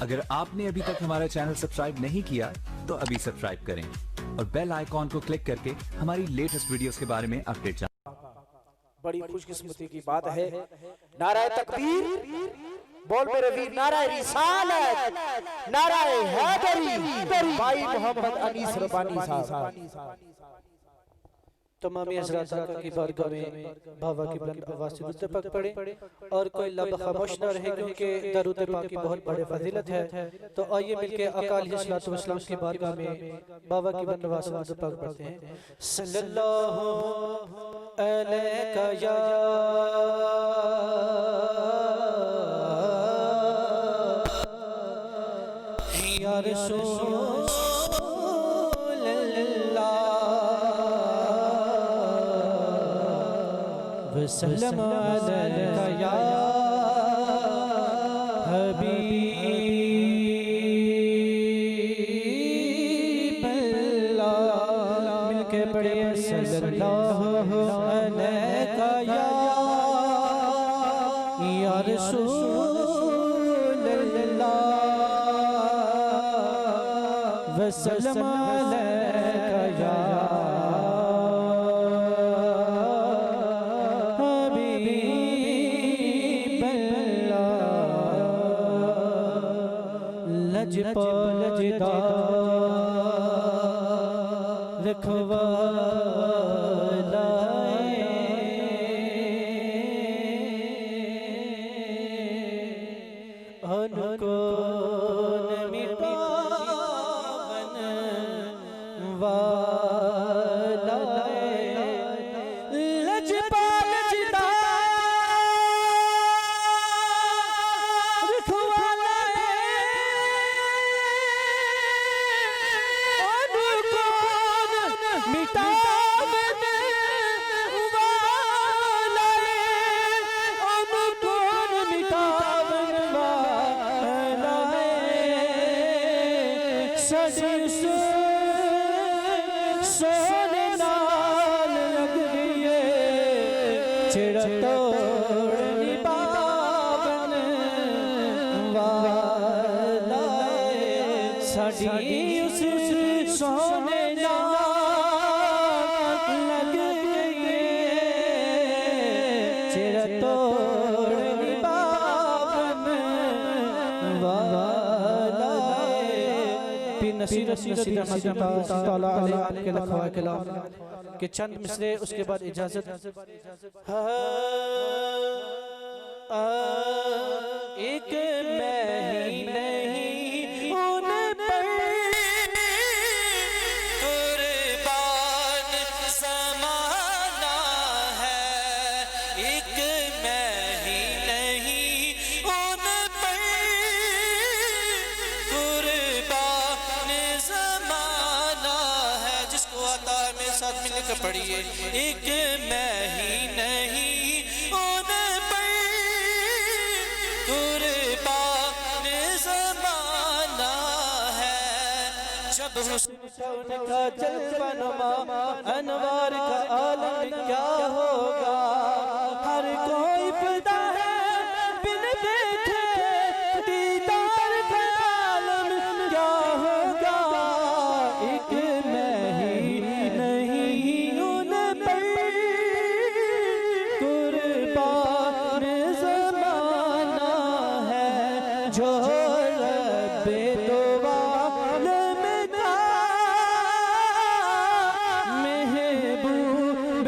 अगर आपने अभी तक हमारा चैनल सब्सक्राइब नहीं किया तो अभी सब्सक्राइब करें और बेल आइकॉन को क्लिक करके हमारी लेटेस्ट वीडियोस के बारे में अपडेट जानें। बड़ी खुशकिस्मती की बात है। नाराए तकबीर बोल मेरे वीर, नाराए रिसालत, नाराए हैदरी, भाई मोहम्मद अनीस रबानी साहब। तमाम हज़रात की बारगाह में बाबा की बुलंद आवाज़ से दुरूद पाक पढ़े और कोई लब खामोश न रहे, क्योंकि दरूद पाक की बहुत बड़ी फजीलत है। तो आइए मिलके आका अलैहिस्सलातु वस्सलाम की बारगाह में बाबा की बुलंद आवाज़ से दुरूद पाक पढ़ते हैं। सल्लल्लाहु अलैका या रसूल वसल्लम अलैका या हबीब अल्लाह। मिलके पढ़े सल्लल्लाहु अलैका या रसूल अल्लाह वसल्लम अलैका या सोने नाल लग गई चिड़ तोड़नी बावन वाला साड़ी उस सोने नाल लग गई चिड़ तोड़नी बावन वाला नसीर के लखवा कलाम के चंद मिसरे, उसके बाद इजाजत। एक मैं ही नहीं उन पर कुर्बान ज़माना है, एक मैं ही नहीं उन पर कुर्बान ज़माना है। जिसको आता है मेरे साथ मिलकर पढ़िए, एक मैं ही नहीं उन पर कुर्बान ज़माना है। जब हुस्न का जलवा अनवार का आलम क्या होगा, हर कोई फिदा है बिन देखे दीदार का आलम क्या होगा। एक मैं ही नहीं उन पर कुर्बान ज़माना है, जो रब्बे दो आलम का महबूब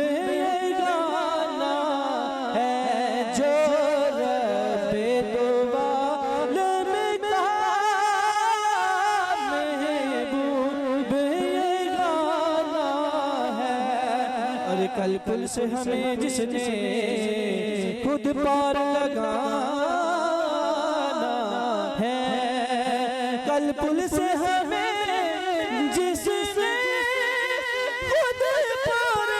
गाना है, जो रब्बे दो आलम का महबूब गाना है। और कल पुल से हमें जिसने खुद पार लगाना है, कल पुल से हमें जिसने खुद पार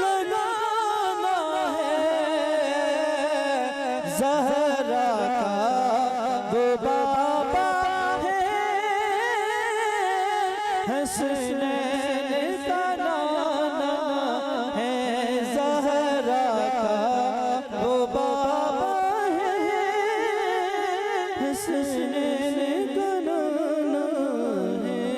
लगाना है। ज़हरा का वो बाबा है, हसनैन का नाना है। ज़हरा का वो बाबा है, हंसने लगा